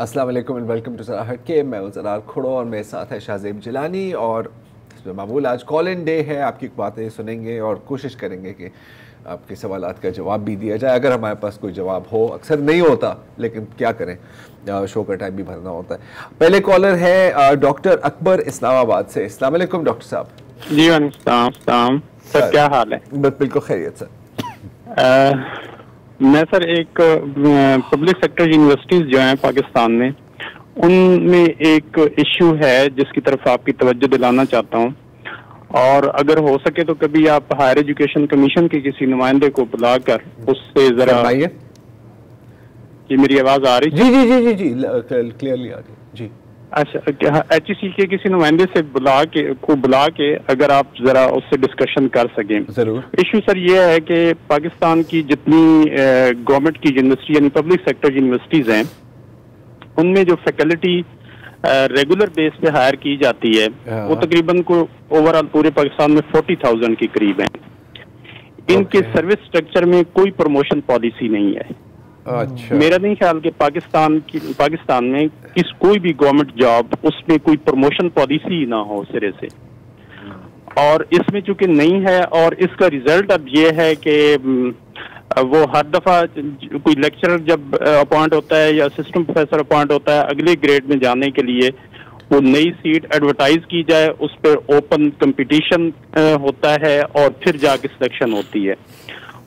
अस्सलाम वालेकुम and welcome to ज़रा हटके। मैं ज़रार खुड़ो और मेरे साथ है शाहज़ेब जिलानी और इसमें मामूल आज कॉल इन डे है। आपकी बातें सुनेंगे और कोशिश करेंगे कि आपके सवालात का जवाब भी दिया जाए अगर हमारे पास कोई जवाब हो। अक्सर नहीं होता लेकिन क्या करें, शो का टाइम भी भरना होता है। पहले कॉलर है डॉक्टर अकबर इस्लामाबाद से। अस्सलाम वालेकुम डॉक्टर साहब। जी सर, क्या हाल है? बिल्कुल खैरियत सर। मैं सर एक पब्लिक सेक्टर यूनिवर्सिटीज जो हैं पाकिस्तान में, उनमें एक इश्यू है जिसकी तरफ आपकी तवज्जो दिलाना चाहता हूँ। और अगर हो सके तो कभी आप हायर एजुकेशन कमीशन के किसी नुमाइंदे को बुलाकर उससे जरा, ये मेरी आवाज आ रही? जी जी जी जी जी क्लियरली आ रही है जी। अच्छा, HEC के किसी नुमाइंदे से बुला के अगर आप जरा उससे डिस्कशन कर सकें। जरूर। इशू सर ये है कि पाकिस्तान की जितनी गवर्नमेंट की यूनिवर्सिटी यानी पब्लिक सेक्टर यूनिवर्सिटीज हैं, उनमें जो फैकल्टी रेगुलर बेस पे हायर की जाती है वो तकरीबन को ओवरऑल पूरे पाकिस्तान में 40,000 के करीब है। इनके सर्विस स्ट्रक्चर में कोई प्रमोशन पॉलिसी नहीं है। अच्छा। मेरा नहीं ख्याल कि पाकिस्तान में कोई भी गवर्नमेंट जॉब उसमें कोई प्रमोशन पॉलिसी ना हो सिरे से, और इसमें चूंकि नहीं है और इसका रिजल्ट अब ये है कि वो हर दफा कोई लेक्चरर जब अपॉइंट होता है या असिस्टेंट प्रोफेसर अपॉइंट होता है, अगले ग्रेड में जाने के लिए वो नई सीट एडवर्टाइज की जाए, उस पर ओपन कंपटीशन होता है और फिर जाके सिलेक्शन होती है।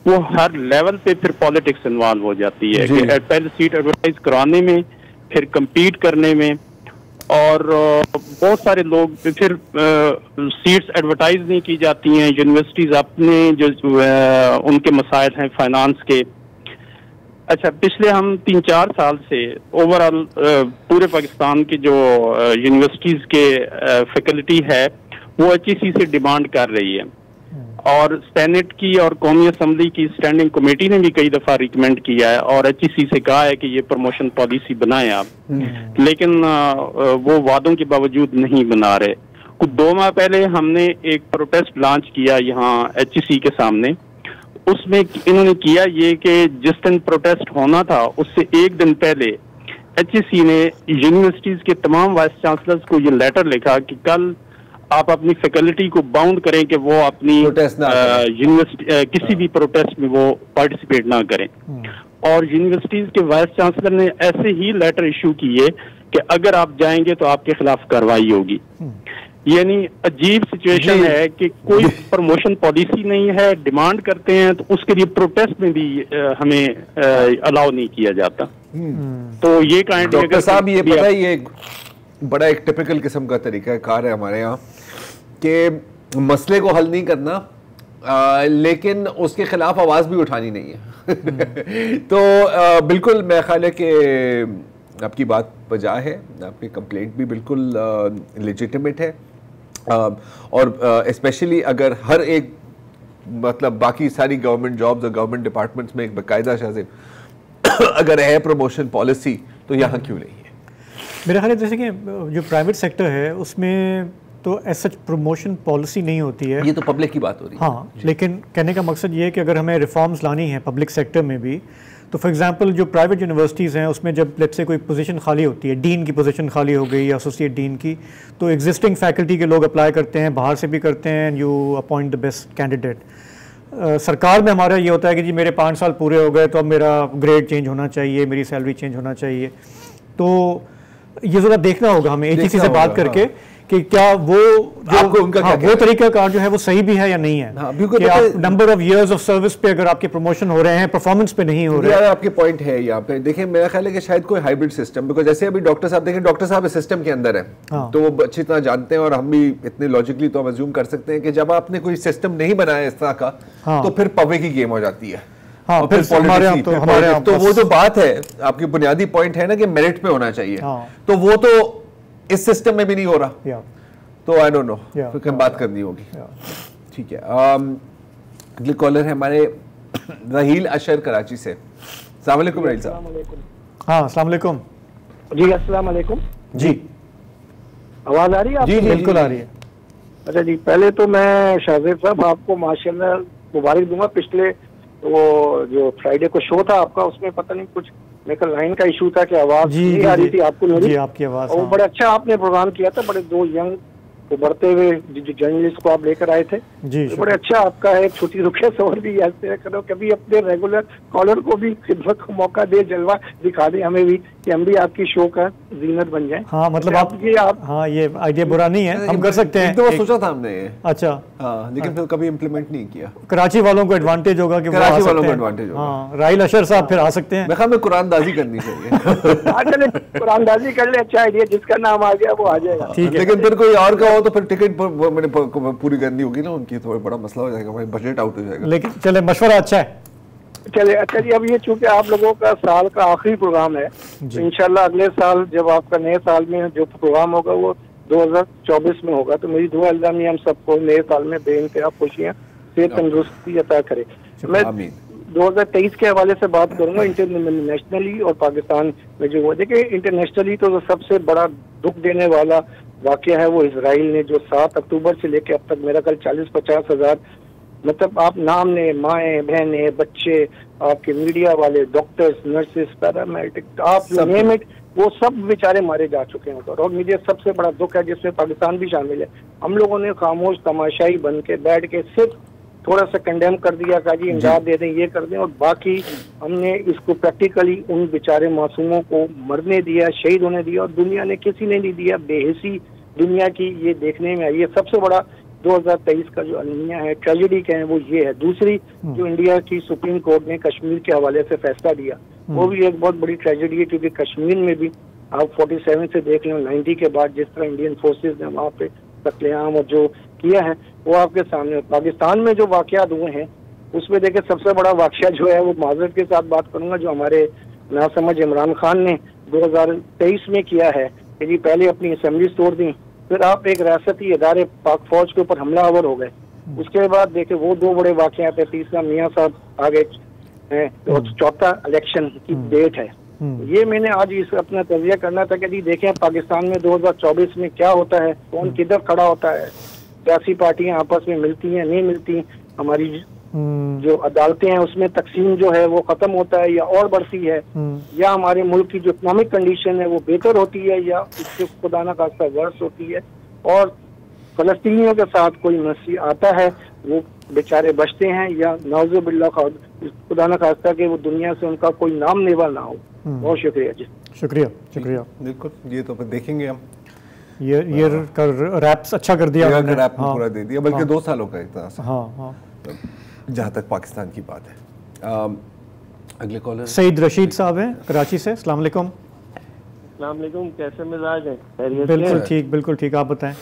वो हर लेवल पे फिर पॉलिटिक्स इन्वॉल्व हो जाती है कि पहले सीट एडवर्टाइज कराने में, फिर compete करने में, और बहुत सारे लोग फिर सीट्स एडवर्टाइज नहीं की जाती हैं। यूनिवर्सिटीज अपने जो उनके मसाइल हैं फाइनेंस के। अच्छा, पिछले हम 3-4 साल से ओवरऑल पूरे पाकिस्तान की जो यूनिवर्सिटीज के फैकल्टी है वो HEC से डिमांड कर रही है, और सेनेट की और कौमी असम्बली की स्टैंडिंग कमेटी ने भी कई दफा रिकमेंड किया है और HEC से कहा है कि ये प्रमोशन पॉलिसी बनाएं आप, लेकिन वो वादों के बावजूद नहीं बना रहे। कुछ 2 माह पहले हमने एक प्रोटेस्ट लॉन्च किया यहाँ HEC के सामने। उसमें इन्होंने किया ये कि जिस दिन प्रोटेस्ट होना था उससे एक दिन पहले HEC ने यूनिवर्सिटीज के तमाम वाइस चांसलर्स को ये लेटर लिखा कि कल आप अपनी फैकल्टी को बाउंड करें कि वो अपनी यूनिवर्सिटी किसी भी प्रोटेस्ट में वो पार्टिसिपेट ना करें। और यूनिवर्सिटीज के वाइस चांसलर ने ऐसे ही लेटर इशू किए कि अगर आप जाएंगे तो आपके खिलाफ कार्रवाई होगी। यानी अजीब सिचुएशन है कि कोई प्रमोशन पॉलिसी नहीं है, डिमांड करते हैं तो उसके लिए प्रोटेस्ट में भी हमें अलाउ नहीं किया जाता। तो ये काइंड डॉक्टर साहब, ये पता है ये बड़ा एक टिपिकल किस्म का तरीका कार है हमारे यहाँ कि मसले को हल नहीं करना लेकिन उसके खिलाफ आवाज़ भी उठानी नहीं है। तो बिल्कुल मेरा ख्याल है कि आपकी बात बजा है, आपकी कंप्लेंट भी बिल्कुल लेजिटिमेट है, और स्पेशली अगर हर एक मतलब बाकी सारी गवर्नमेंट जॉब्स और गवर्नमेंट डिपार्टमेंट्स में एक बाकायदा शायद अगर है प्रमोशन पॉलिसी तो यहाँ क्यों नहीं है? मेरा ख्याल है जैसे कि जो प्राइवेट सेक्टर है उसमें तो एज सच प्रमोशन पॉलिसी नहीं होती है। ये तो पब्लिक की बात हो रही है। हाँ, लेकिन कहने का मकसद ये है कि अगर हमें रिफॉर्म्स लानी है पब्लिक सेक्टर में भी, तो फॉर एग्जांपल जो प्राइवेट यूनिवर्सिटीज़ हैं उसमें जब लेट्स से कोई पोजीशन खाली होती है, डीन की पोजीशन खाली हो गई या एसोसिएट डीन की, तो एग्जिस्टिंग फैकल्टी के लोग अप्लाई करते हैं, बाहर से भी करते हैं, and you appoint the best candidate. सरकार में हमारा ये होता है कि जी मेरे 5 साल पूरे हो गए तो अब मेरा ग्रेड चेंज होना चाहिए, मेरी सैलरी चेंज होना चाहिए। तो ये जरा देखना होगा हमें HEC से बात करके कि क्या वो जो वो तरीका कार जो है वो सही भी है या नहीं है। कि आप number of years of service पे अगर आपके प्रमोशन हो रहे हैं, परफॉर्मेंस पे नहीं हो रहे हैं। आपके पॉइंट है यहाँ पे। देखिए मेरा ख्याल है कि शायद कोई हाइब्रिड सिस्टम, बिकॉज जैसे अभी डॉक्टर साहब देखें, डॉक्टर साहब इस सिस्टम के अंदर है तो वो अच्छी तरह जानते हैं, और हम भी इतने लॉजिकली तो हम अज्यूम कर सकते हैं कि जब आपने कोई सिस्टम नहीं बनाया इस तरह का तो फिर पवे की गेम हो जाती है। हाँ, फिर हमारे तो वो जो बात है आपकी बुनियादी पॉइंट है ना कि मेरिट पे होना चाहिए, तो वो तो इस सिस्टम में भी नहीं हो रहा। तो आई डोंट नो, फिर बात करनी होगी। ठीक है, अगले कॉलर है हमारे रहील अशर कराची से। अस्सलाम वालेकुम रहील साहब। हाँ, अस्सलाम वालेकुम जी। अस्सलाम वालेकुम जी। आवाज आ रही है? जी बिल्कुल आ रही है। अच्छा जी, पहले तो मैं शाहजेब साहब आपको माशाल्लाह मुबारक दूंगा। पिछले वो जो फ्राइडे को शो था आपका, उसमें पता नहीं कुछ मेरे को लाइन का इशू था कि आवाज जी नहीं आ रही थी आपको मेरी। जी, आपकी आवाज। और बड़ा अच्छा आपने प्रोग्राम किया था, बड़े दो यंग उभरते हुए जर्नलिस्ट को आप लेकर आए थे जी, तो बड़े अच्छा आपका है। छोटी रुखे सवर भी ऐसे करो, कभी अपने रेगुलर कॉलर को भी खिदमत को मौका दे, जलवा दिखा दे हमें भी कि हम भी आपकी शो का जीनत बन जाए। हाँ मतलब आप हाँ ये आइडिया बुरा नहीं है, हम कर सकते हैं। एक दो सोचा था हमने ये। अच्छा हाँ, लेकिन फिर कभी इम्प्लीमेंट नहीं किया। कराची वालों को एडवांटेज होगा कि कराची वालों को एडवांटेज होगा। हाँ, राहिल अशर साहब फिर आ सकते हैं। मैं ख्याल में कुरानदाजी करनी चाहिए। चले कुरानदाजी कर ले, अच्छा आइडिया, जिसका नाम आ गया वो आ जाएगा। ठीक है, लेकिन फिर कोई और का हो तो फिर टिकट मैंने पूरी करनी होगी ना उनकी, तो बड़ा मसला हो जाएगा, भाई बजट आउट हो जाएगा। लेकिन चले मशवरा अच्छा है। चले अच्छा जी, अब ये चूंकि आप लोगों का साल का आखिरी प्रोग्राम है तो इंशाल्लाह अगले साल जब आपका नए साल में जो प्रोग्राम होगा वो 2024 में होगा, तो मेरी दुआ अल्लाह मियां हम सबको नए साल में बेइंतहा खुशियां सेहत तंदुरुस्ती अता करे। मैं 2023 के हवाले से बात करूंगा इंटरनेशनली और पाकिस्तान में जो हुआ। देखिए इंटरनेशनली तो सबसे बड़ा दुख देने वाला वाकया है वो इसराइल ने जो 7 अक्टूबर से लेकर अब तक मेरा ख्याल 40-50 हजार, मतलब आप नाम ने माएँ बहनें बच्चे, आपके मीडिया वाले, डॉक्टर्स, नर्सेस, पैरामेडिक, आप यू नेम इट, वो सब बेचारे मारे जा चुके हैं। और मुझे सबसे बड़ा दुख है जिसमें पाकिस्तान भी शामिल है, हम लोगों ने खामोश तमाशाई बन के बैठ के सिर्फ थोड़ा सा कंडेम कर दिया कि जी इमदाद दे दें, ये कर दें, और बाकी हमने इसको प्रैक्टिकली उन बेचारे मासूमों को मरने दिया, शहीद होने दिया, और दुनिया ने किसी ने नहीं दिया। बेहिसी दुनिया की ये देखने में आई है। सबसे बड़ा 2023 का जो अलमिया है, ट्रेजेडी क्या है, वो ये है। दूसरी जो इंडिया की सुप्रीम कोर्ट ने कश्मीर के हवाले से फैसला दिया, वो भी एक बहुत बड़ी ट्रेजेडी है, क्योंकि कश्मीर में भी आप 47 से देख लें, 90 के बाद जिस तरह इंडियन फोर्सेज ने वहाँ पे कत्लेआम और जो किया है वो आपके सामने। पाकिस्तान में जो वाकयात हुए हैं उसमें देखिए सबसे बड़ा वाकया जो है वो माजरत के साथ बात करूंगा, जो हमारे नासमझ इमरान खान ने 2023 में किया है कि जी पहले अपनी असेंबली तोड़ दी, फिर आप एक रियासती इदारे पाक फौज के ऊपर हमलावर हो गए, उसके बाद देखिए वो दो बड़े वाकयात है। तीसरा मियाँ साहब आ गए हैं, और चौथा इलेक्शन की डेट है। ये मैंने आज इस अपना तजिया करना था कि जी देखें पाकिस्तान में 2024 में क्या होता है, कौन किधर खड़ा होता है, सियासी पार्टियां आपस में मिलती हैं नहीं मिलती, हमारी जो अदालतें हैं उसमें तकसीम जो है वो खत्म होता है या और बढ़ती है, या हमारे मुल्क की जो इकोनॉमिक कंडीशन है वो बेहतर होती है या इससे खुदा न खास्ता वर्स होती है, और फलस्तीनियों के साथ कोई मसीह आता है वो बेचारे बचते हैं, या नाउजुबिल्लाह खुदा न खास्ता के वो दुनिया से उनका कोई नाम नेवा ना हो। बहुत शुक्रिया जी। शुक्रिया शुक्रिया। बिल्कुल, ये तो फिर देखेंगे हम। ये रैप्स अच्छा कर दिया, रैप पूरा दे दिया, बल्कि 2 सालों का इतना। हाँ, जहाँ तक पाकिस्तान की बात है। अगले कॉलर सईद रशीद साहब हैं कराची से। अस्सलाम वालेकुम। अस्सलाम वालेकुम, कैसे मिजाज है? बिल्कुल ठीक, आप बताएं।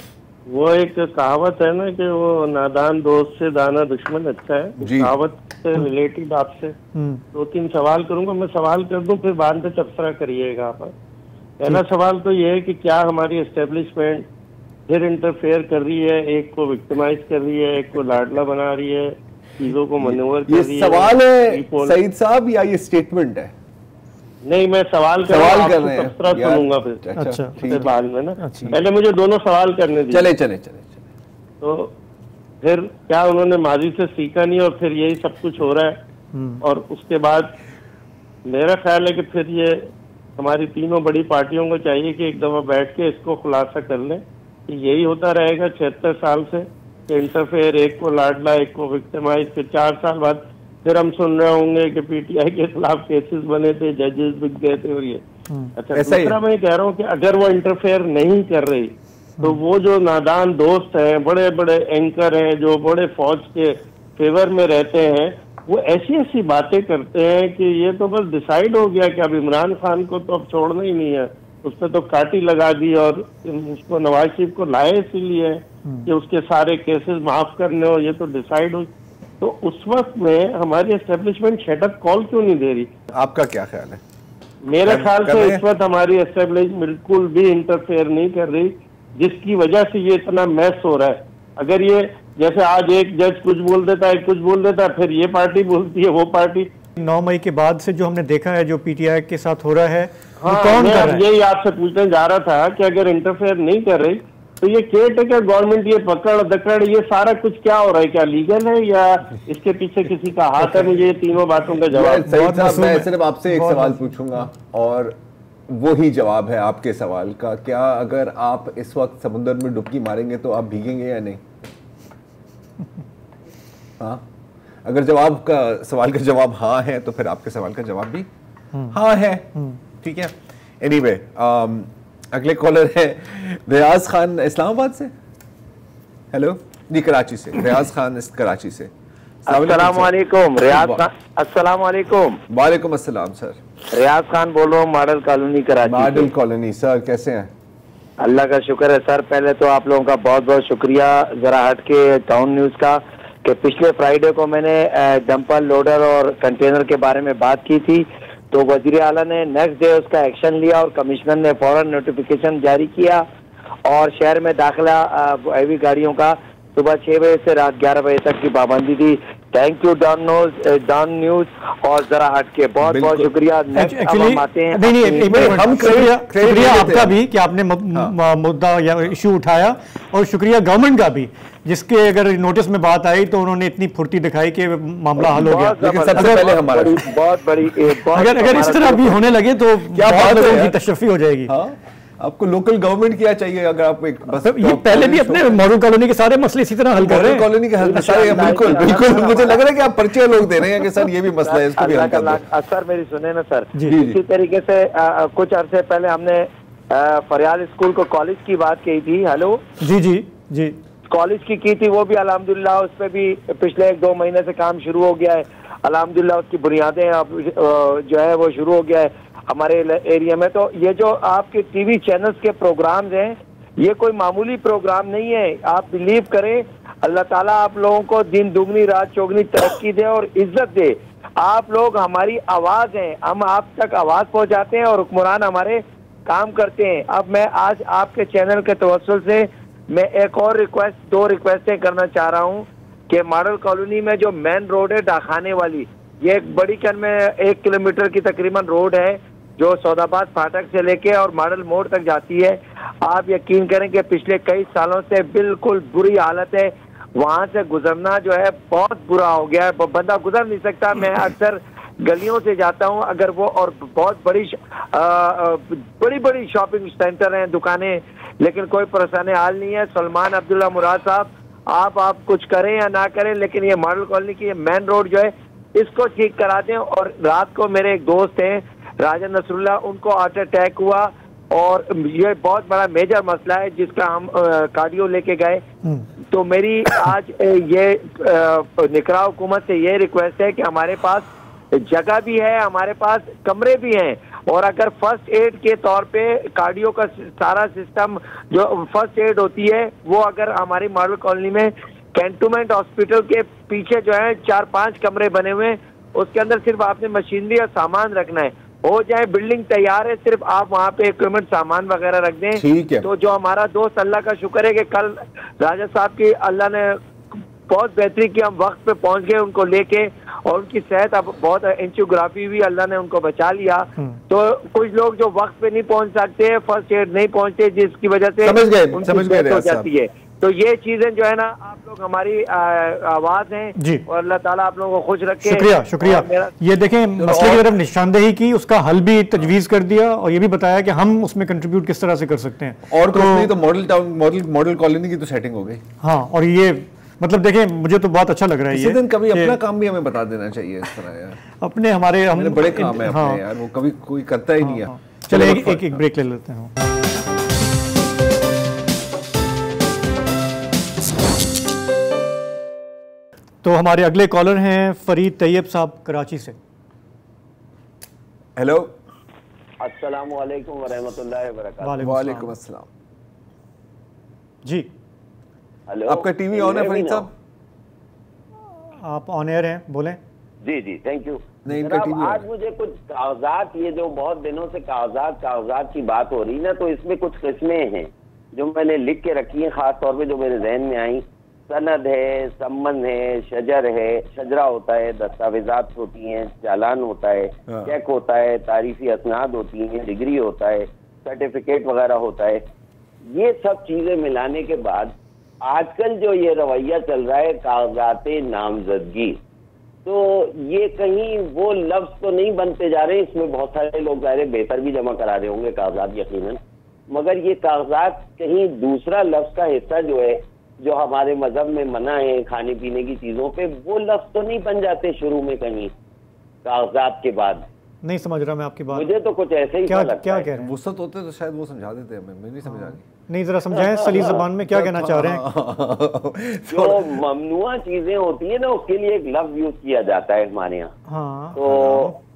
वो एक कहावत है ना कि वो नादान दोस्त से दाना दुश्मन अच्छा है, कहावत से रिलेटेड आपसे 2-3 सवाल करूंगा। मैं सवाल कर दूं फिर बाद में तबसरा करिएगा आप। पहला सवाल तो ये है कि क्या हमारी एस्टेब्लिशमेंट फिर इंटरफेयर कर रही है, एक को विक्टिमाइज कर रही है, एक को लाडला बना रही है, चीजों को मनोवर कर रही है? सवाल है सईद साहब या ये स्टेटमेंट है? नहीं, मैं सवाल कर रहे हैं, तबसरा सुनूंगा फिर। अच्छा बाद में ना, पहले मुझे दोनों सवाल करने दीजिए। चले। तो फिर क्या उन्होंने माजी से सीखा नहीं और फिर यही सब कुछ हो रहा है? और उसके बाद मेरा ख्याल है कि फिर ये हमारी तीनों बड़ी पार्टियों को चाहिए कि एक दफा बैठ के इसको खुलासा कर लें कि यही होता रहेगा 76 साल से, कि इंटरफेयर, एक को लाडला एक को विक्टिमाइज। फिर 4 साल बाद फिर हम सुन रहे होंगे कि पीटीआई के खिलाफ केसेस बने थे, जजेस बिक गए थे और ये। अच्छा, दूसरा मैं कह रहा हूँ कि अगर वो इंटरफेयर नहीं कर रही तो वो जो नादान दोस्त हैं, बड़े बड़े एंकर हैं जो बड़े फौज के फेवर में रहते हैं, वो ऐसी ऐसी बातें करते हैं कि ये तो बस डिसाइड हो गया कि अब इमरान खान को तो अब छोड़ना ही नहीं है, उस पर तो काटी लगा दी, और उसको नवाज शरीफ को लाए इसीलिए कि उसके सारे केसेस माफ करने हो, ये तो डिसाइड हो। तो उस वक्त में हमारी एस्टेब्लिशमेंट शटअप कॉल क्यों नहीं दे रही? आपका क्या ख्याल है? मेरे ख्याल से इस वक्त हमारी एस्टेब्लिशमेंट बिल्कुल भी इंटरफेयर नहीं कर रही, जिसकी वजह से ये इतना मैस हो रहा है। अगर ये जैसे आज एक जज कुछ बोल देता है, कुछ बोल देता है, फिर ये पार्टी बोलती है, वो पार्टी। 9 मई के बाद से जो हमने देखा है जो पीटीआई के साथ हो रहा है, हाँ, मैं यही आपसे पूछने जा रहा था कि अगर इंटरफेयर नहीं कर रही तो ये केयरटेकर गवर्नमेंट, ये पकड़ दकड़, ये सारा कुछ क्या हो रहा है? क्या लीगल है या इसके पीछे किसी का हाथ है? मुझे ये तीनों बातों का जवाब। सईद साहब, मैं सिर्फ आपसे एक सवाल पूछूंगा और वो ही जवाब है आपके सवाल का। क्या अगर आप इस वक्त समुद्र में डुबकी मारेंगे तो आप भीगेंगे या नहीं? हाँ, अगर जवाब का सवाल का जवाब हाँ है तो फिर आपके सवाल का जवाब भी हाँ है। ठीक है। एनीवे, अगले कॉलर है रियाज खान इस्लामाबाद से। हेलो जी, कराची से रियाज खान कराची से। अस्सलाम वालेकुम रियाज खान। अस्सलाम वालेकुम। वालेकुम अस्सलाम सर। रियाज खान बोल रहा हूँ, model colony Karachi. Model colony sir, कैसे हैं? अल्लाह का शुक्र है सर। पहले तो आप लोगों का बहुत बहुत शुक्रिया जरा हट के टाउन न्यूज का, कि पिछले फ्राइडे को मैंने डंपर लोडर और कंटेनर के बारे में बात की थी, तो वजीर आला ने नेक्स्ट डे उसका एक्शन लिया और कमिश्नर ने फौरन नोटिफिकेशन जारी किया और शहर में दाखिला हैवी गाड़ियों का सुबह 6 बजे से रात 11 बजे तक की पाबंदी थी। Thank you Dawn news. और जरा हट के बहुत बहुत शुक्रिया। हम आते हैं, हम शुक्रिया आपका भी कि आपने मुद्दा या इशू उठाया, और शुक्रिया गवर्नमेंट का भी जिसके अगर नोटिस में बात आई तो उन्होंने इतनी फुर्ती दिखाई कि मामला हल हो गया। लेकिन सबसे पहले हमारा बहुत बड़ी अगर इस तरह भी होने लगे तो क्या बात है, तशफ़ी हो जाएगी। आपको लोकल गवर्नमेंट किया चाहिए। अगर आप एक बस ये पहले भी अपने मॉडल कॉलोनी के सारे मसले इसी तरह हल कर रहे हैं। कॉलोनी के हल बिल्कुल बिल्कुल मुझे लग रहा है कि आप पर्चे लोग दे रहे हैं कि सर ये भी मसला है, इसको भी हल कर दो। सर मेरी सुने ना सर, इसी तरीके से कुछ अरसे पहले हमने फरियाद स्कूल को कॉलेज की बात की थी। हेलो जी जी जी, कॉलेज की थी, वो भी अल्हम्दुलिल्लाह उस पर भी पिछले 1-2 महीने से काम शुरू हो गया है। अल्हम्दुलिल्लाह उसकी बुनियादें अब जो है वो शुरू हो गया है हमारे एरिया में। तो ये जो आपके टीवी चैनल्स के प्रोग्राम्स हैं, ये कोई मामूली प्रोग्राम नहीं है। आप बिलीव करें, अल्लाह ताला आप लोगों को दिन दुगनी रात चौगनी तरक्की दे और इज्जत दे। आप लोग हमारी आवाज हैं, हम आप तक आवाज पहुंचाते हैं और हुक्मरान हमारे काम करते हैं। अब मैं आज आपके चैनल के तवस्सुल से मैं एक और रिक्वेस्ट, 2 रिक्वेस्टें करना चाह रहा हूँ कि मॉडल कॉलोनी में जो मेन रोड है डाखाने वाली, ये एक बड़ी कन में 1 किलोमीटर की तकरीबन रोड है जो सौदाबाद फाटक से लेके और मॉडल मोड़ तक जाती है। आप यकीन करें कि पिछले कई सालों से बिल्कुल बुरी हालत है, वहां से गुजरना जो है बहुत बुरा हो गया है, बंदा गुजर नहीं सकता। मैं अक्सर गलियों से जाता हूं, अगर वो और बहुत बड़ी बड़ी शॉपिंग सेंटर हैं, दुकानें, लेकिन कोई परेशानी हाल नहीं है। सलमान अब्दुल्ला मुराद साहब, आप कुछ करें या ना करें, लेकिन ये मॉडल कॉलोनी की मेन रोड जो है इसको ठीक करा दें। और रात को मेरे एक दोस्त हैं राजा नसरुल्लाह, उनको हार्ट अटैक हुआ और ये बहुत बड़ा मेजर मसला है जिसका हम कार्डियो लेके गए। तो मेरी आज ये निकरा हुकूमत से ये रिक्वेस्ट है कि हमारे पास जगह भी है, हमारे पास कमरे भी हैं, और अगर फर्स्ट एड के तौर पे कार्डियो का सारा सिस्टम जो फर्स्ट एड होती है वो अगर हमारी मॉडल कॉलोनी में कैंटोनमेंट हॉस्पिटल के पीछे जो है 4-5 कमरे बने हुए हैं, उसके अंदर सिर्फ आपने मशीनरी और सामान रखना है, हो जाए, बिल्डिंग तैयार है, सिर्फ आप वहाँ पे इक्विपमेंट सामान वगैरह रख दें। ठीक है। तो जो हमारा दोस्त, अल्लाह का शुक्र है कि कल राजा साहब की अल्लाह ने बहुत बेहतरी की, हम वक्त पे पहुंच गए उनको लेके, और उनकी सेहत अब बहुत, एंजियोग्राफी भी अल्लाह ने उनको बचा लिया। तो कुछ लोग जो वक्त पे नहीं पहुंच सकते, फर्स्ट एड नहीं पहुंचते, जिसकी वजह से समझ गए हो जाती है। तो ये चीजें जो है ना, आप लोग हमारी आवाज हैं जी, और अल्लाह ताला आप लोगों को खुश रखे। शुक्रिया। ये देखें, मसले की तरफ निशानदेही की, उसका हल भी तजवीज़ कर दिया और ये भी बताया कि हम उसमें कंट्रीब्यूट किस तरह से कर सकते हैं। और कुछ नहीं तो मॉडल टाउन मॉडल कॉलोनी की तो सेटिंग हो गई। हाँ, और ये मतलब देखें, मुझे तो बहुत अच्छा लग रहा है। इसी दिन कभी अपना काम भी हमें बता देना चाहिए इस तरह यार। अपने हमारे बड़े काम है अपने यार, वो कभी कोई करता ही नहीं है। चलिए एक ब्रेक ले लेते हैं। तो हमारे अगले कॉलर हैं फरीद तैयब साहब कराची से। हेलो, अस्सलाम वालेकुम व रहमतुल्लाहि व बरकातहू। वालेकुम अस्सलाम जी। हेलो, आपका टीवी ऑन है फरीद साहब? आप ऑन एयर हैं, बोलें। जी जी, थैंक यू। नहीं, इनका टीवी आज मुझे कुछ कागजात, ये जो बहुत दिनों से कागजात की बात हो रही ना, तो इसमें कुछ किस्में हैं जो मैंने लिख के रखी हैं, खास तौर पे जो मेरे जहन में आई। सनद है, सम्मन है, शजर है, शजरा होता है, दस्तावेजात होती हैं, चालान होता है, चेक होता है, तारीफी असनाद होती हैं, डिग्री होता है, सर्टिफिकेट वगैरह होता है। ये सब चीजें मिलाने के बाद आजकल जो ये रवैया चल रहा है कागजात नामजदगी, तो ये कहीं वो लफ्ज तो नहीं बनते जा रहे। इसमें बहुत सारे लोग ज़ाहिर बेहतर भी जमा करा रहे होंगे कागजात यकीनन, मगर ये कागजात कहीं दूसरा लफ्ज का हिस्सा जो है, जो हमारे मजहब में मना है खाने पीने की चीजों पे, वो लफ्ज तो नहीं बन जाते शुरू में कहीं कागजात के बाद। नहीं समझ रहा मैं आपकी बात। मुझे तो कुछ ऐसे ही क्या लगता क्या है। कह रहे हैं? वुसअत होते तो शायद वो समझा देते हैं, मैं नहीं समझा रही। नहीं जरा समझाएं सलीस ज़बान में क्या कहना चाह रहे हैं। जो ममनुआ चीजें होती है ना, उसके लिए एक लफ्ज यूज किया जाता है हमारे यहाँ। हाँ तो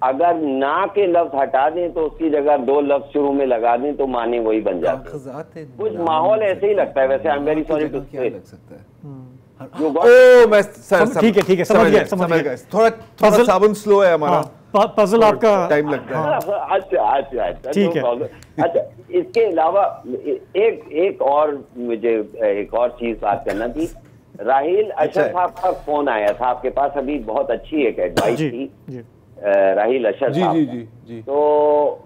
अगर ना के लफ्ज हटा दें तो उसकी जगह दो लफ्ज शुरू में लगा दें तो माने वही बन जाते हैं। कुछ माहौल ऐसे ही लगता है। वैसे I am very sorry to से लग सकता है। मैं ठीक है समझ गया। थोड़ा साबुन स्लो है हमारा, पजल आपका टाइम लगता है। अच्छा ठीक है। अच्छा, इसके अलावा एक और मुझे एक और चीज बात करना थी। राहील अशर साहब का फोन आया था आपके पास अभी, बहुत अच्छी एक एडवाइस थी राहील अशर साहब। जी। तो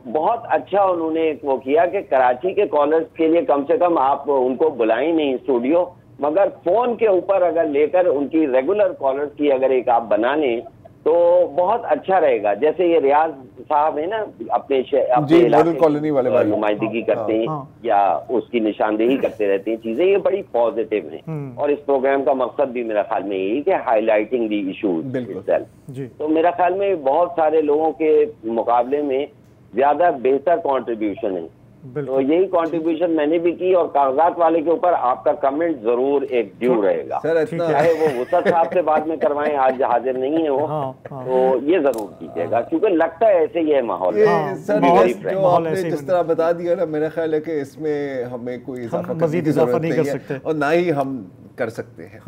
बहुत अच्छा उन्होंने वो किया कि कराची के कॉलर्स के लिए कम से कम आप उनको बुलाएं नहीं स्टूडियो, मगर फोन के ऊपर अगर लेकर उनकी रेगुलर कॉलर्स की अगर एक आप बना लें तो बहुत अच्छा रहेगा। जैसे ये रियाज साहब है ना, अपने मॉडल कॉलोनी वाले नुमाइंदगी करते हैं या उसकी निशानदेही करते रहते हैं, चीजें ये बड़ी पॉजिटिव हैं। और इस प्रोग्राम का मकसद भी मेरा ख्याल में यही कि हाईलाइटिंग दी इशूज। तो मेरा ख्याल में बहुत सारे लोगों के मुकाबले में ज्यादा बेहतर कॉन्ट्रीब्यूशन है। तो यही कंट्रीब्यूशन मैंने भी की, और कागजात वाले के ऊपर आपका कमेंट जरूर एक ड्यू रहेगा। चाहे वो वुसअत साहब से बाद में करवाएं, आज हाजिर नहीं है वो, तो ये जरूर कीजिएगा क्योंकि लगता है ऐसे ही है माहौल। जो आपने जिस तरह बता दिया ना, मेरा ख्याल है कि इसमें हमें कोई मजीद इजाफा नहीं कर सकते और ना ही हम कर सकते हैं।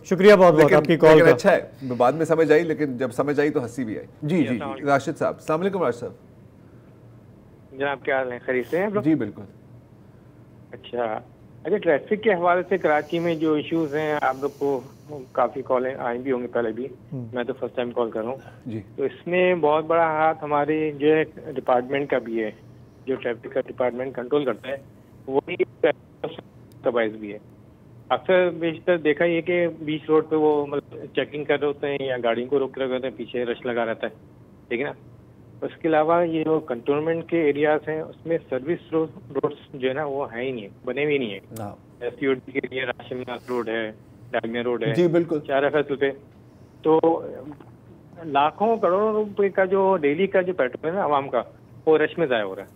शुक्रिया बहुत बहुत आपकी कॉल का। अच्छा है, बाद में समझ आई, लेकिन जब समझ आई तो हंसी भी आई। जी राशिद साहब, अस्सलाम वालेकुम। राशिद साहब जनाब क्या हाल है, खैरियत से हैं? जी बिल्कुल। अच्छा, ट्रैफिक के हवाले से कराची में जो इश्यूज हैं, आप लोग को काफ़ी कॉलें आई भी होंगी पहले भी, मैं तो फर्स्ट टाइम कॉल कर रहा हूँ। तो इसमें बहुत बड़ा हाथ हमारे जो है डिपार्टमेंट का भी है, जो ट्रैफिक का डिपार्टमेंट कंट्रोल करता है वही सुपरवाइज भी है। अक्सर बेशतर देखा ये कि बीच रोड पे वो मतलब चेकिंग कर रहे होते हैं या गाड़ी को रोक रहे होते हैं, पीछे रश लगा रहता है, ठीक है ना। उसके अलावा ये जो कंटोनमेंट के एरियाज हैं उसमें सर्विस रोड्स जो है ना वो है ही नहीं है, बने हुए नहीं है। SUD के लिए राशिमनाथ रोड है, डालमिया रोड है, जी बिल्कुल, 4 फैसल पे। तो लाखों करोड़ों रुपए का जो डेली का जो पेट्रोल है ना आवाम का, वो रश में ज़ाया हो रहा है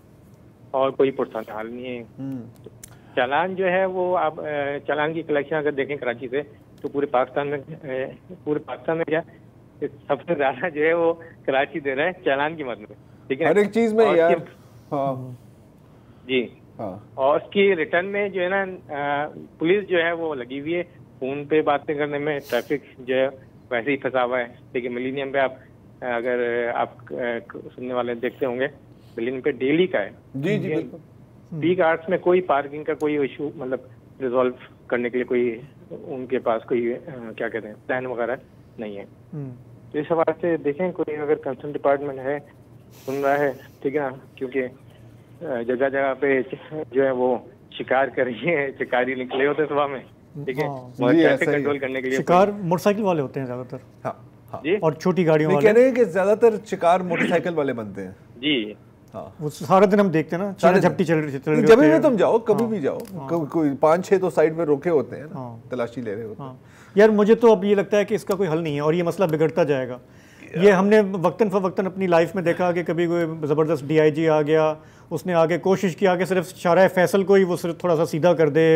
और कोई पुरसान हाल नहीं है। चालान जो है वो आप चालान की कलेक्शन अगर देखें कराची से तो पूरे पाकिस्तान में क्या सबसे ज्यादा जो है वो कराची दे रहा है चालान की मद में, ठीक है, हर एक चीज में यार। जी और उसकी रिटर्न में जो है ना पुलिस जो है वो लगी हुई है फोन पे बातें करने में, ट्रैफिक जो है वैसे ही फंसा हुआ है। ठीक है, मिलीनियम पे आप अगर आप सुनने वाले देखते होंगे, मिलीनियम पे डेली का है। जी जी बिल्कुल। पीक आवर्स में कोई पार्किंग का कोई इशू मतलब रिजॉल्व करने के लिए कोई उनके पास कोई क्या कहते हैं प्लान वगैरह नहीं है। तो इस हवाले से देखें कोई अगर कंसर्न डिपार्टमेंट है सुन रहा है, ठीक है ना, क्योंकि जगह जगह पे जो है वो शिकार कर रही है, शिकारी निकले होते सुबह में, ठीक है, ट्रैफिक कंट्रोल करने के लिए। शिकार मोटरसाइकिल वाले होते हैं ज्यादातर। हाँ जी, और छोटी गाड़ियों वाले। कह रहे हैं कि ज्यादातर शिकार मोटरसाइकिल वाले बनते हैं। जी हाँ, वो सारा दिन हम देखते हैं ना, चीना झपटी चल रही है। जब भी तुम जाओ, कभी भी जाओ, कोई 5-6 तो साइड में रोके होते हैं ना, तलाशी ले रहे होते हैं। यार मुझे तो अब ये लगता है कि इसका कोई हल नहीं है और ये मसला बिगड़ता जाएगा। ये हमने वक्तन फ़वक्तन अपनी लाइफ में देखा कि कभी कोई ज़बरदस्त DIG आ गया, उसने आगे कोशिश किया कि सिर्फ शाहराह फैसल को ही वो सिर्फ थोड़ा सा सीधा कर दे,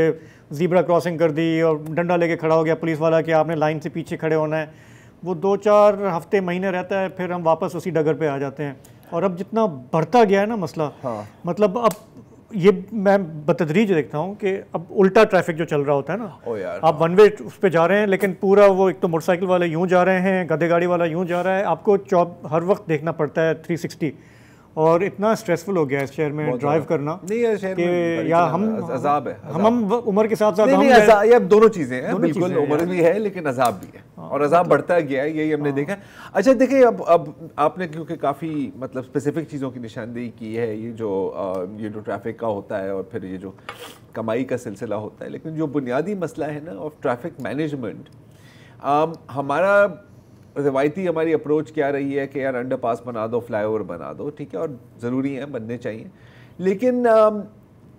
ज़ीब्रा क्रॉसिंग कर दी और डंडा लेके खड़ा हो गया पुलिस वाला कि आपने लाइन से पीछे खड़े होना है। वो 2-4 हफ्ते महीने रहता है, फिर हम वापस उसी डगर पे आ जाते हैं। और अब जितना बढ़ता गया है ना मसला, मतलब अब ये मैं बतदरीज देखता हूँ कि अब उल्टा ट्रैफिक जो चल रहा होता है ना, आप वन वे उस पर जा रहे हैं, लेकिन पूरा वो एक तो मोटरसाइकिल वाले यूँ जा रहे हैं, गधे गाड़ी वाला यूँ जा रहा है, आपको हर वक्त देखना पड़ता है 360। और इतना स्ट्रेसफुल हो गया है इस शहर में ड्राइव करना कि या हम उम्र के साथ साथ दोनों चीज़ें हैं, बिल्कुल उम्र भी है लेकिन अजाब भी है। और अजाब बढ़ता गया है, यही हमने देखा है। अच्छा देखिए, अब आपने क्योंकि काफ़ी मतलब स्पेसिफिक चीज़ों की निशानदेही की है, ये जो ट्रैफिक का होता है और फिर ये जो कमाई का सिलसिला होता है, लेकिन जो बुनियादी मसला है ना ऑफ ट्रैफिक मैनेजमेंट, हमारा रिवायती हमारी अप्रोच क्या रही है कि यार अंडरपास बना दो, फ्लाईओवर बना दो, ठीक है, और ज़रूरी है, बनने चाहिए, लेकिन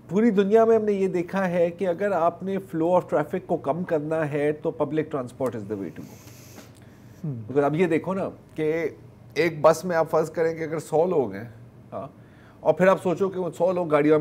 पूरी दुनिया में हमने ये देखा है कि अगर आपने फ्लो ऑफ ट्रैफिक को कम करना है तो public transport is the way to go. Because अब ये देखो ना कि एक बस में आप फर्ज करें कि अगर 100 लोग हैं, हाँ, और फिर आप सोचो कि वो 100 लोग गाड़ियों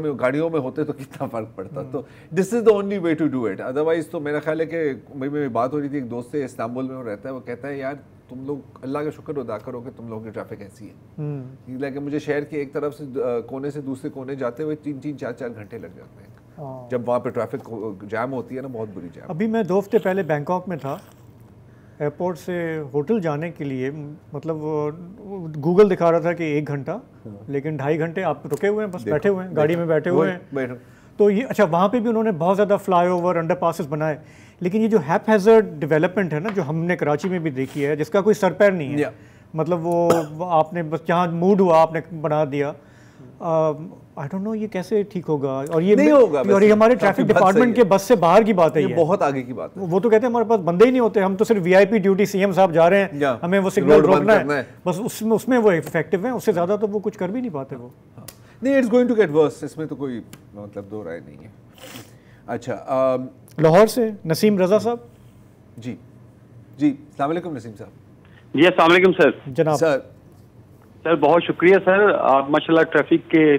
में होते तो कितना फ़र्क पड़ता। तो this is the only way to do it. Otherwise तो मेरा ख्याल है कि मेरी बात हो रही थी एक दोस्त से इस्तांबुल में, वो रहता है, वो कहता है यार तुम लोग अल्लाह का शुक्र अदा करो कि तुम लोगों की ट्रैफिक ऐसी है, लेकिन मुझे शहर के एक तरफ से कोने से दूसरे कोने जाते हुए 3-3, 4-4 घंटे लग जाते हैं जब वहाँ पे ट्रैफिक जैम होती है ना, बहुत बुरी जैम। अभी मैं 2 हफ्ते पहले बैंकॉक में था, एयरपोर्ट से होटल जाने के लिए, मतलब गूगल दिखा रहा था कि 1 घंटा, लेकिन 2.5 घंटे आप रुके हुए हैं, बस बैठे हुए हैं, गाड़ी में बैठे हुए हैं। तो ये अच्छा, वहाँ पे भी उन्होंने बहुत ज़्यादा फ्लाईओवर, अंडरपासेस बनाए, लेकिन ये जो हैपहैज़र्ड डेवलपमेंट है ना, जो हमने कराची में भी देखी है, जिसका कोई सर पैर नहीं है, मतलब वो आपने बस जहाँ मूड हुआ आपने बना दिया। आई डोंट नो ये कैसे ठीक होगा, और ये नहीं होगा। और ये हमारे ट्रैफिक डिपार्टमेंट के बस से बाहर की बात है, ये बहुत आगे की बात है। वो तो कहते हैं हमारे पास बंदे ही नहीं होते, हम तो सिर्फ वीआईपी ड्यूटी, सीएम साहब जा रहे हैं, हमें वो सिग्नल रोकना है, बस उसमें वो इफेक्टिव है, उससे ज़्यादा तो वो कुछ कर भी नहीं पाते वो। नहीं, it's going to get worse, इसमें तो कोई मतलब दो राय नहीं है। अच्छा, लाहौर से नसीम रज़ा साहब। जी जी, अस्सलाम वालेकुम नसीम साहब। जी अस्सलाम वालेकुम सर। जनाब सर बहुत शुक्रिया सर, आप माशाल्लाह ट्रैफिक के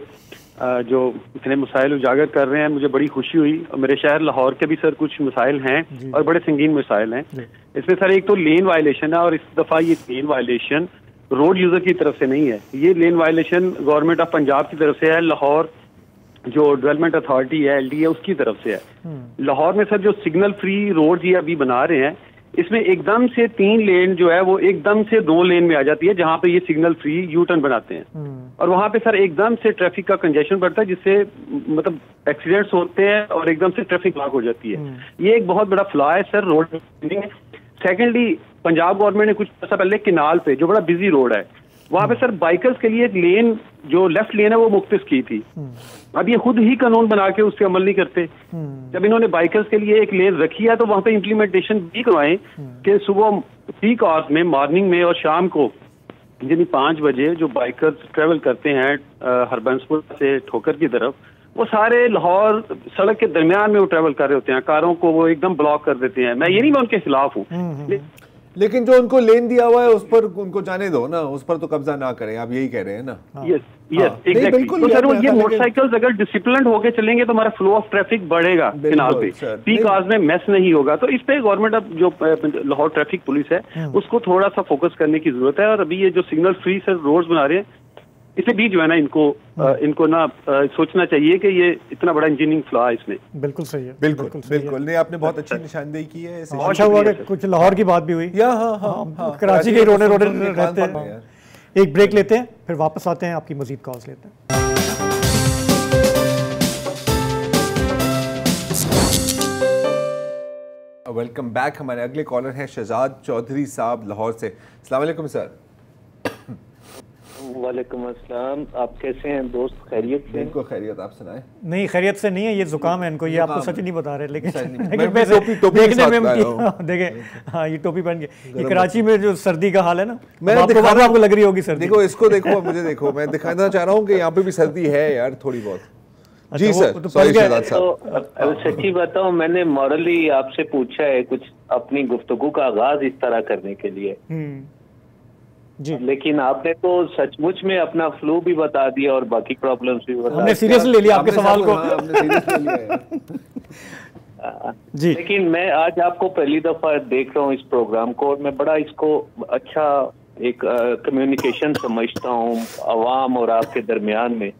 जो इतने मसाइल उजागर कर रहे हैं, मुझे बड़ी खुशी हुई। और मेरे शहर लाहौर के भी सर कुछ मसाइल हैं और बड़े संगीन मसाइल हैं इसमें सर। एक तो लेन वायलेशन है, और इस दफ़ा ये लेन वायलेशन रोड यूज़र की तरफ से नहीं है, ये लेन वायलेशन गवर्नमेंट ऑफ पंजाब की तरफ से है, लाहौर जो डेवलपमेंट अथॉरिटी है LD है उसकी तरफ से है। लाहौर में सर जो सिग्नल फ्री रोड ये अभी बना रहे हैं, इसमें एकदम से 3 लेन जो है वो एकदम से 2 लेन में आ जाती है, जहां पे ये सिग्नल फ्री यू टर्न बनाते हैं, और वहां पे सर एकदम से ट्रैफिक का कंजेशन बढ़ता है, जिससे मतलब एक्सीडेंट्स होते हैं और एकदम से ट्रैफिक ब्लॉक हो जाती है। ये एक बहुत बड़ा फ्लॉ है सर रोड में। सेकेंडली, पंजाब गवर्नमेंट ने कुछ अर्सा पहले किनाल पे जो बड़ा बिजी रोड है, वहां पे सर बाइकर्स के लिए एक लेन जो लेफ्ट लेन है वो मुख्तस की थी। अब ये खुद ही कानून बना के उससे अमल नहीं करते। जब इन्होंने बाइकर्स के लिए एक लेन रखी है तो वहां पे इम्प्लीमेंटेशन भी करवाएं कि सुबह पीक आवर्स में, मॉर्निंग में और शाम को यानी 5 बजे जो बाइकर्स ट्रेवल करते हैं हरबंसपुर से ठोकर की तरफ, वो सारे लाहौर सड़क के दरमियान में वो ट्रेवल कर रहे होते हैं, कारों को वो एकदम ब्लॉक कर देते हैं। मैं ये नहीं मैं उनके खिलाफ हूँ, लेकिन जो उनको लेन दिया हुआ है उस पर उनको जाने दो ना, उस पर तो कब्जा ना करें, आप यही कह रहे हैं ना। Yes exactly. तो सर ये मोटरसाइकिल्स अगर डिसिप्लिन होके चलेंगे तो हमारा फ्लो ऑफ ट्रैफिक बढ़ेगा किनाल पे, पीक आवर्स में मेस नहीं होगा। तो इस पे गवर्नमेंट अब जो लाहौर ट्रैफिक पुलिस है उसको थोड़ा सा फोकस करने की जरूरत है। और अभी ये जो सिग्नल फ्री सर रोड्स बना रहे हैं, इसे भी जो है ना इनको ना सोचना चाहिए कि ये इतना बड़ा इंजीनियरिंग फ्लॉ है इसमें। बिल्कुल सही है, बिल्कुल नहीं, आपने बहुत अच्छी निशानदेही की है। अच्छा हुआ कि कुछ लाहौर की बात भी हुई, कराची के रोने रहते हैं। एक ब्रेक लेते हैं, फिर वापस आते हैं, आपकी मजीद कॉल्स लेते हैं। Welcome back. हमारे अगले कॉलर हैं शहजाद चौधरी साहब लाहौर से। अस्सलाम वालेकुम सर। वालेकुम अस्सलाम, आप कैसे हैं दोस्त? खैरियत से? इनको खैरियत, आप सुनाएं। नहीं खैरियत से नहीं है, ये जुकाम है इनको, ये आपको सच नहीं बता रहे, लेकिन देखें हाँ ये टोपी पहन के, ये कराची में जो सर्दी का हाल है ना, आपको लग रही होगी सर्दी। देखो इसको देखो, मुझे देखो, मैं दिखाना चाह रहा हूँ कि यहाँ पे भी सर्दी है यार थोड़ी बहुत। जी सर, तो सच्ची बताऊं, मैंने मॉरली आपसे पूछा है कुछ अपनी गुफ्तगू का आगाज इस तरह करने के लिए जी, लेकिन आपने तो सचमुच में अपना फ्लू भी बता दिया और बाकी प्रॉब्लम्स भी बता दिया। हमने सीरियसली ले लिया आपके सवाल को। हमने सीरियसली लिया जी, लेकिन मैं आज आपको पहली दफा देख रहा हूँ इस प्रोग्राम को, और मैं बड़ा इसको अच्छा एक कम्युनिकेशन समझता हूँ अवाम और आपके दरमियान में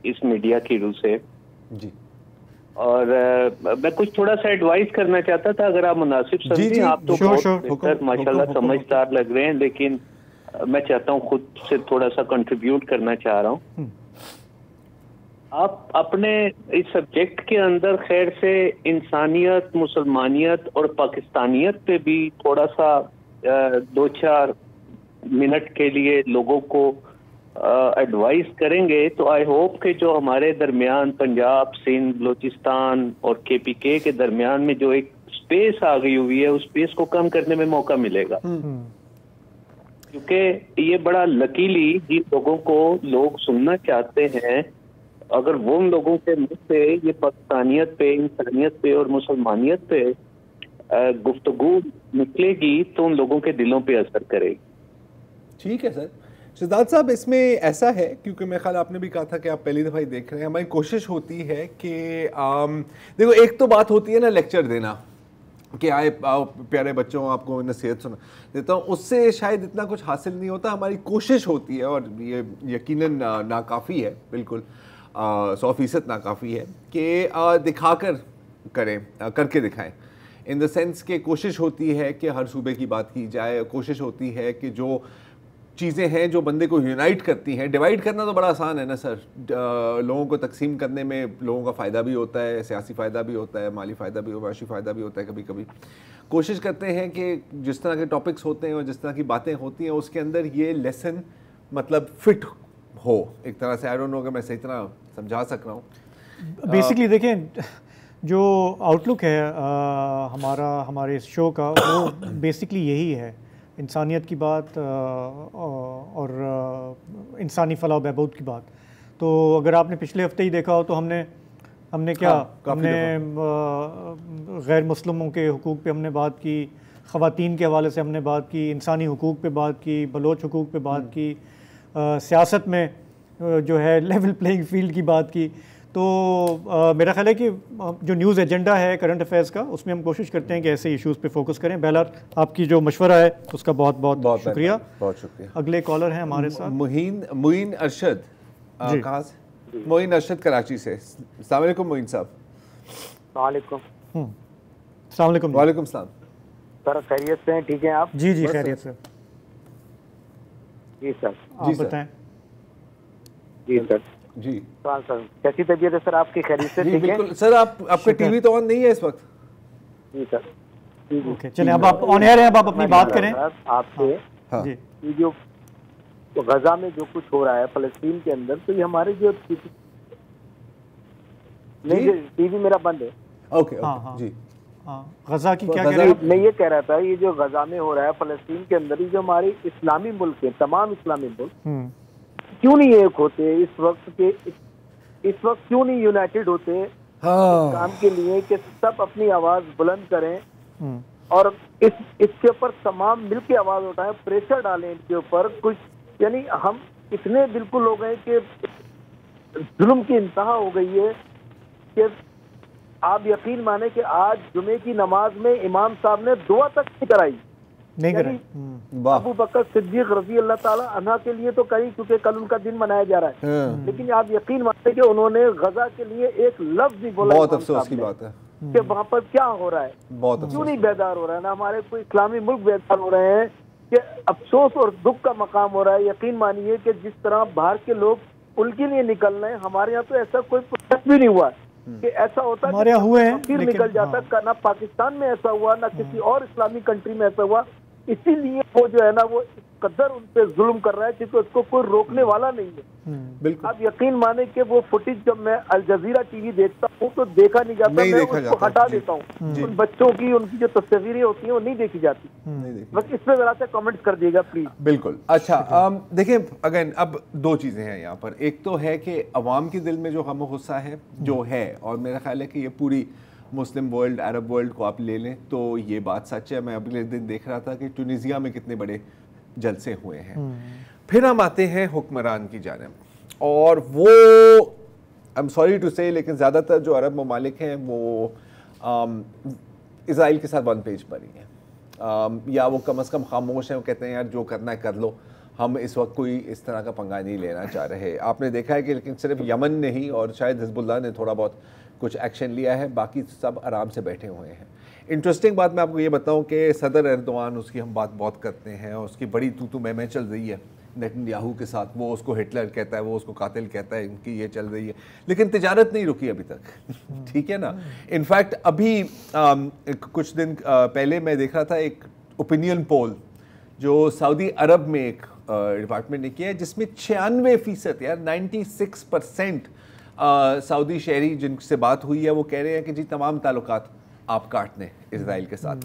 इस मीडिया की रूह से जी। और मैं कुछ थोड़ा सा एडवाइस करना चाहता था, अगर आप मुनासिब समझें। आप तो बहुत माशाल्लाह समझदार लग रहे हैं, लेकिन मैं चाहता हूँ खुद से थोड़ा सा कंट्रीब्यूट करना चाह रहा हूँ। आप अपने इस सब्जेक्ट के अंदर खैर से इंसानियत, मुसलमानियत और पाकिस्तानियत पे भी थोड़ा सा 2-4 मिनट के लिए लोगों को एडवाइस करेंगे तो आई होप कि जो हमारे दरमियान पंजाब, सिंध, बलूचिस्तान और KPK के दरमियान में जो एक स्पेस आ गई हुई है उस स्पेस को कम करने में मौका मिलेगा। क्योंकि ये बड़ा लकीली जिन लोगों को लोग सुनना चाहते हैं, अगर वो उन लोगों के मुंह से ये पाकिस्तानियत पे, इंसानियत पे और मुसलमानियत पे गुफ्तगू निकलेगी तो उन लोगों के दिलों पे असर करेगी। ठीक है सर। शहजाद साहब, इसमें ऐसा है, क्योंकि मेरे ख्याल आपने भी कहा था कि आप पहली दफ़ा ही देख रहे हैं, हमारी कोशिश होती है कि देखो, एक तो बात होती है ना लेक्चर देना कि आए आओ प्यारे बच्चों, आपको नसीहत सुना देता हूँ, उससे शायद इतना कुछ हासिल नहीं होता। हमारी कोशिश होती है, और ये यकीनन नाकाफ़ी है, बिल्कुल 100% नाकाफ़ी है, कि दिखाकर करें, करके दिखाएं। इन द सेंस के कोशिश होती है कि हर सूबे की बात की जाए, कोशिश होती है कि जो चीज़ें हैं जो बंदे को यूनाइट करती हैं, डिवाइड करना तो बड़ा आसान है ना सर, लोगों को तकसीम करने में लोगों का फ़ायदा भी होता है, सियासी फ़ायदा भी होता है, माली फ़ायदा भी, माशी फ़ायदा भी होता है। कभी कभी कोशिश करते हैं कि जिस तरह के टॉपिक्स होते हैं और जिस तरह की बातें होती हैं उसके अंदर ये लेसन मतलब फिट हो एक तरह से। आई डोंट नो अगर मैं सही तरह समझा सक रहा हूँ। बेसिकली देखें, जो आउटलुक है हमारे इस शो का, वो बेसिकली यही है, इंसानियत की बात और इंसानी फलाह बहबूद की बात। तो अगर आपने पिछले हफ्ते ही देखा हो तो हमने क्या, हमने गैर मुस्लिमों के हुकूक़ पे हमने बात की, ख़वातीन के हवाले से हमने बात की, इंसानी हुकूक़ पे बात की, बलोच हुकूक़ पे बात की, सियासत में जो है लेवल प्लेइंग फील्ड की बात की। तो मेरा ख्याल है कि जो न्यूज़ एजेंडा है करंट अफेयर्स का, उसमें हम कोशिश करते हैं कि ऐसे इश्यूज़ पे फोकस करें। बहरहाल आपकी जो मशवरा है उसका बहुत बहुत शुक्रिया। बहुत शुक्रिया। अगले कॉलर हैं हमारे साथ मोइन अरशद। कहाँ से? मोइन अरशद कराची से। अस्सलाम वालेकुम मोइन साहब। अस्सलाम वालेकुम। वालेकुम सलाम। सर खैरियत से हैं? ठीक है आप? जी जी खैरियत से। जी सर। आप बताएं। जी सर। जी सर, कैसी तबीयत है सर आपकी? खैरियत से? ठीक है सर। आपका टीवी तो ऑन नहीं है इस वक्त? जी सर। ओके, चलिए अब आप ऑन एयर हैं, अब आप अपनी बात करें आपसे। हाँ। ये जो गजा में जो कुछ हो रहा है फ़लस्तीन के अंदर, तो ये हमारे जो नहीं, टीवी मेरा बंद है। ओके जी। गजा की क्या कह रहे हैं? मैं ये कह रहा था, ये जो गजा में हो रहा है फ़लस्तीन के अंदर, ये जो हमारे इस्लामी मुल्क है, तमाम इस्लामी मुल्क क्यों नहीं एक होते इस वक्त क्यों नहीं यूनाइटेड होते काम के लिए कि सब अपनी आवाज बुलंद करें और इसके ऊपर तमाम मिलकर आवाज उठाएं, प्रेशर डालें इनके ऊपर कुछ। यानी हम इतने बिल्कुल हो गए कि जुल्म की इंतहा हो गई है कि आप यकीन माने कि आज जुमे की नमाज में इमाम साहब ने दुआ तक नहीं कराई, नहीं कराई। अबू बकर सिद्दीक रज़ी अल्लाह ताला अन्हा के लिए तो करी, क्योंकि कल उनका दिन मनाया जा रहा है, लेकिन आप यकीन मानते कि उन्होंने गजा के लिए एक लफ्ज नहीं बोला। बहुत अफसोस की बात है कि वहाँ पर क्या हो रहा है, क्यों नहीं बेदार हो रहा है ना हमारे कोई इस्लामी मुल्क बेदार हो रहे हैं कि अफसोस और दुख का मकाम हो रहा है। यकीन मानिए कि जिस तरह बाहर के लोग उनके लिए निकल रहे हैं, हमारे यहाँ तो ऐसा कोई प्रोसेस भी नहीं हुआ कि ऐसा होता हमारे यहाँ हुए हैं, फिर निकल जाता। ना पाकिस्तान में ऐसा हुआ, ना किसी और इस्लामी कंट्री में ऐसा हुआ। इसीलिए वो जो है ना वो इस कदर उन पे जुल्म कर रहा है क्योंकि उसको कोई रोकने वाला नहीं है। बिल्कुल। आप यकीन माने कि वो फुटेज जब मैं अल जजीरा टीवी देखता हूँ तो देखा नहीं जाता, मैं उसको हटा देता हूँ। उन बच्चों की उनकी जो तस्वीरें होती हैं वो नहीं देखी जाती। बस इस पे जरा सा कमेंट कर दीजिएगा प्लीज। बिल्कुल। अच्छा, देखिए अगेन अब दो चीज़ें हैं यहाँ पर। एक तो है कि अवाम के दिल में जो गम गुस्सा है जो है, और मेरा ख्याल है कि ये पूरी मुस्लिम वर्ल्ड, अरब वर्ल्ड को आप ले लें तो ये बात सच है। मैं अगले दिन देख रहा था कि ट्यूनीसिया में कितने बड़े जलसे हुए हैं। फिर हम आते हैं हुक्मरान की जानिब, और वो आई एम सॉरी टू से, लेकिन ज़्यादातर जो अरब ममालिक हैं वो इज़राइल के साथ वन पेज पर ही हैं, या वो कम से कम खामोश हैं। वो कहते हैं यार जो करना है कर लो, हम इस वक्त कोई इस तरह का पंगा नहीं लेना चाह रहे। आपने देखा है कि लेकिन सिर्फ यमन ने ही, और शायद हिजबुल्लाह ने थोड़ा बहुत कुछ एक्शन लिया है, बाकी सब आराम से बैठे हुए हैं। इंटरेस्टिंग बात मैं आपको ये बताऊं कि सदर एर्दोआन, उसकी हम बात बहुत करते हैं और उसकी बड़ी तू मैं चल रही है नेतन्याहू के साथ, वो उसको हिटलर कहता है, वो उसको कातिल कहता है, इनकी ये चल रही है, लेकिन तिजारत नहीं रुकी अभी तक। ठीक है ना। इनफैक्ट अभी कुछ दिन पहले मैं देख रहा था एक ओपिनियन पोल जो सऊदी अरब में एक डिपार्टमेंट ने किया है, जिसमें 96% यार 96% सऊदी शहरी जिनसे बात हुई है वो कह रहे हैं कि जी तमाम ताल्लुकात आप काटने इजराइल के साथ।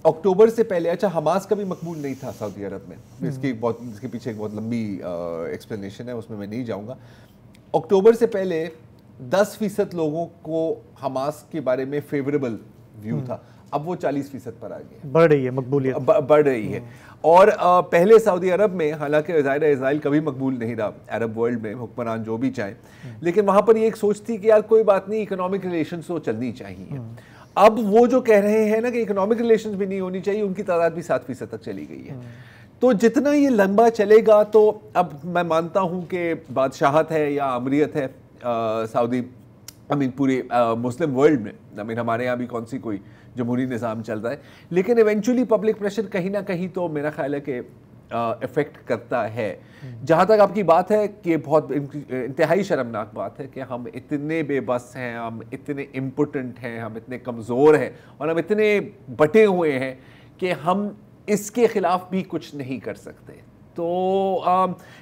अक्टूबर से पहले, अच्छा हमास का भी मकबूल नहीं था सऊदी अरब में, इसके पीछे एक बहुत लंबी एक्सप्लेनेशन है, उसमें मैं नहीं जाऊंगा। अक्टूबर से पहले 10% लोगों को हमास के बारे में फेवरेबल व्यू था, अब वो 40% पर आ गया, बढ़ रही है मकबूलियत, बढ़ रही है। और पहले सऊदी अरब में, हालांकि इजराइल कभी मकबूल नहीं रहा अरब वर्ल्ड में, हुक्मरान जो भी चाहें, लेकिन वहाँ पर ये एक सोच थी कि यार कोई बात नहीं, इकोनॉमिक रिलेशंस तो चलनी चाहिए। अब वो जो कह रहे हैं ना कि इकोनॉमिक रिलेशंस भी नहीं होनी चाहिए, उनकी तादाद भी 7% तक चली गई है। तो जितना ये लंबा चलेगा, तो अब मैं मानता हूँ कि बादशाहत है या अमरीत है सऊदी, पूरे मुस्लिम वर्ल्ड में, हमारे यहाँ भी कौन सी कोई जमहूरी निज़ाम चल रहा है, लेकिन इवेंचुअली पब्लिक प्रेशर कहीं ना कहीं तो मेरा ख्याल है कि इफ़ेक्ट करता है। जहाँ तक आपकी बात है कि बहुत इंतहाई शर्मनाक बात है कि हम इतने बेबस हैं, हम इतने इम्पोर्टेंट हैं, हम इतने कमज़ोर हैं और हम इतने बटे हुए हैं कि हम इसके ख़िलाफ़ भी कुछ नहीं कर सकते। तो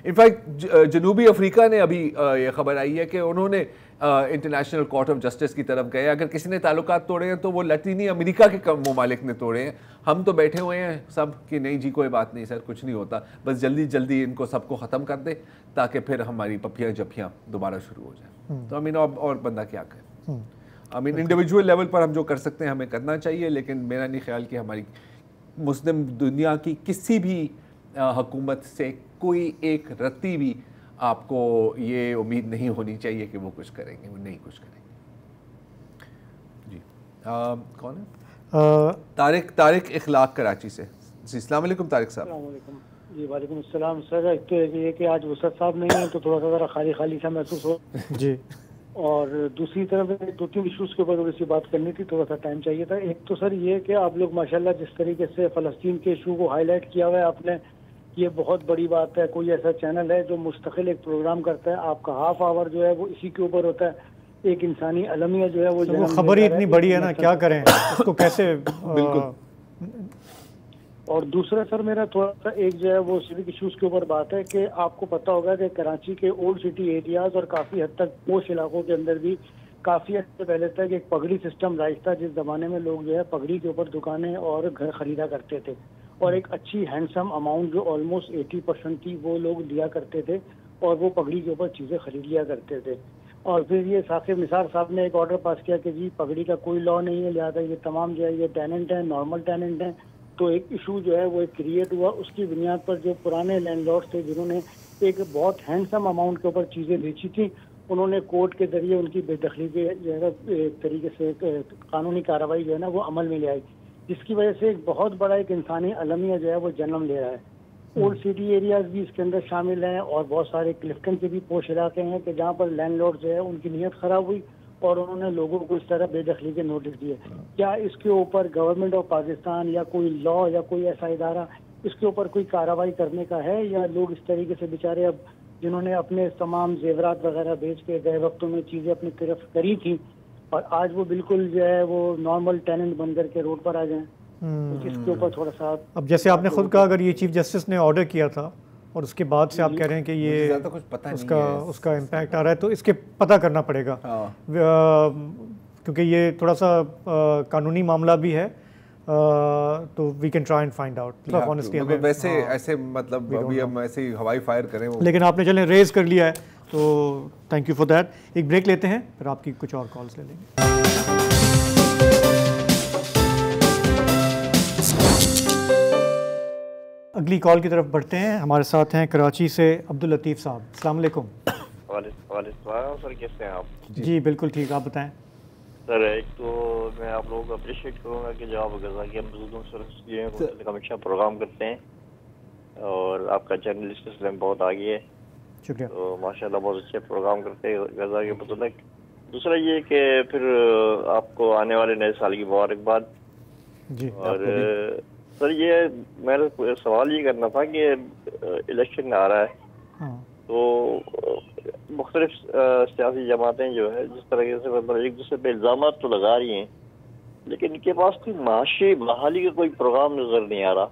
इनफैक्ट जनूबी अफ्रीका ने अभी ये ख़बर आई है कि उन्होंने इंटरनेशनल कोर्ट ऑफ जस्टिस की तरफ गए। अगर किसी ने ताल्लुकात तोड़े हैं तो वो लतीनी अमेरिका के ममालिक ने तोड़े हैं। हम तो बैठे हुए हैं सब कि नहीं जी कोई बात नहीं सर, कुछ नहीं होता, बस जल्दी जल्दी इनको सबको ख़त्म कर दे ताकि फिर हमारी पपियाँ जपियाँ दोबारा शुरू हो जाए। तो और बंदा क्या करे। इंडिविजुअल लेवल पर हम जो कर सकते हैं हमें करना चाहिए, लेकिन मेरा नहीं ख्याल कि हमारी मुस्लिम दुनिया की किसी भी हुकूमत से कोई एक रत्ती भी आपको ये उम्मीद नहीं होनी चाहिए कि वो कुछ करेंगे, वो नहीं कुछ करेंगे। जी कौन है? तारिक इखलाक कराची से। जी अस्सलाम वालेकुम तारिक साहब। अस्सलाम वालेकुम। जी वालेकुम अस्सलाम। सर एक तो ये कि आज वसत साहब नहीं है तो थोड़ा सा ज़रा खाली खाली सा महसूस हो जी, और दूसरी तरफ 2-3 इशूज़ के ऊपर थोड़ी सी बात करनी थी, थोड़ा सा टाइम चाहिए था। एक तो सर ये कि आप लोग माशाल्लाह जिस तरीके से फ़लस्तीन के इशू को हाईलाइट किया हुआ है आपने, ये बहुत बड़ी बात है। कोई ऐसा चैनल है जो मुस्तकिल एक प्रोग्राम करता है, आपका हाफ आवर जो है वो इसी के ऊपर होता है। एक इंसानी अलमिया जो है वो खबर ही इतनी बड़ी है ना, क्या करें उसको कैसे। बिल्कुल। और दूसरा सर मेरा थोड़ा सा एक जो है वो सिविक इश्यूज के ऊपर बात है कि आपको पता होगा कि कराची के ओल्ड सिटी एरियाज और काफ़ी हद तक पोश इलाकों के अंदर भी काफ़ी हद से पहले तक एक पगड़ी सिस्टम राइज था, जिस ज़माने में लोग जो है पगड़ी के ऊपर दुकानें और घर खरीदा करते थे और एक अच्छी हैंडसम अमाउंट जो ऑलमोस्ट 80% थी वो लोग लिया करते थे और वो पगड़ी के ऊपर चीज़ें खरीद लिया करते थे। और फिर ये साकिब निसार साहब ने एक ऑर्डर पास किया कि जी पगड़ी का कोई लॉ नहीं है, लिहाजा ये तमाम जो है ये टेनेंट हैं, नॉर्मल टेनेंट हैं। तो एक इशू जो है वो एक क्रिएट हुआ, उसकी बुनियाद पर जो पुराने लैंडलॉर्ड्स थे जिन्होंने एक बहुत हैंडसम अमाउंट के ऊपर चीज़ें बेची थी, उन्होंने कोर्ट के जरिए उनकी बेदखली के जो है एक तरीके से कानूनी कार्रवाई जो है ना वो अमल में ले आई, जिसकी वजह से एक बहुत बड़ा एक इंसानी अलमिया जो है वो जन्म ले रहा है। ओल्ड सिटी एरियाज भी इसके अंदर शामिल हैं और बहुत सारे क्लिफ्टन के भी पोश इलाके हैं कि जहाँ पर लैंडलॉर्ड जो है उनकी नीयत ख़राब हुई और उन्होंने लोगों को इस तरह बेदखली के नोटिस दिए। क्या इसके ऊपर गवर्नमेंट ऑफ पाकिस्तान या कोई लॉ या कोई ऐसा इदारा इसके ऊपर कोई कार्रवाई करने का है, या लोग इस तरीके से बेचारे अब जिन्होंने अपने तमाम जेवरात वगैरह बेच के गए वक्तों में चीज़ें अपनी तरफ करी थी और आज वो बिल्कुल जो है वो नॉर्मल टेनेंट बन करके रोड पर आ जाएं, तो इसके ऊपर थोड़ा सा। अब जैसे आपने खुद कहा अगर ये चीफ जस्टिस ने ऑर्डर किया था और उसके बाद से आप कह रहे हैं कि ये कुछ पता उसका इम्पैक्ट आ रहा है, तो इसके पता करना पड़ेगा क्योंकि ये थोड़ा सा कानूनी मामला भी है, तो we can try and find out honestly. वैसे ऐसे मतलब अभी हम ऐसे ही हवाई फायर करें लेकिन आपने चलें रेज कर लिया है, तो थैंक यू फॉर दैट। एक ब्रेक लेते हैं, फिर आपकी कुछ और कॉल्स ले लेंगे। अगली कॉल की तरफ बढ़ते हैं। हमारे साथ हैं कराची से अब्दुल लतीफ़ साहब। अस्सलाम वालेकुम। वालेकुम सर, कैसे हैं आप? जी बिल्कुल ठीक, आप बताएं। सर एक तो मैं आप लोगों को अप्रिशिएट करूँगा कि जो आप गज़ा के मज़लूम सर हमेशा प्रोग्राम करते हैं और आपका जर्नलिस्ट इसमें बहुत आगे है, शुक्रिया। तो माशाल्लाह बहुत अच्छे प्रोग्राम करते हैं गज़ा के मतलब। दूसरा ये कि फिर आपको आने वाले नए साल की मुबारकबाद। जी। और सर ये मेरा सवाल ये करना था कि इलेक्शन आ रहा है, तो मुख्तलिफ सियासी जमातें जो है जिस तरह से मतलब एक दूसरे पे इल्ज़ाम तो लगा रही हैं, लेकिन इनके पास कोई माशी बहाली का कोई प्रोग्राम नजर नहीं आ रहा।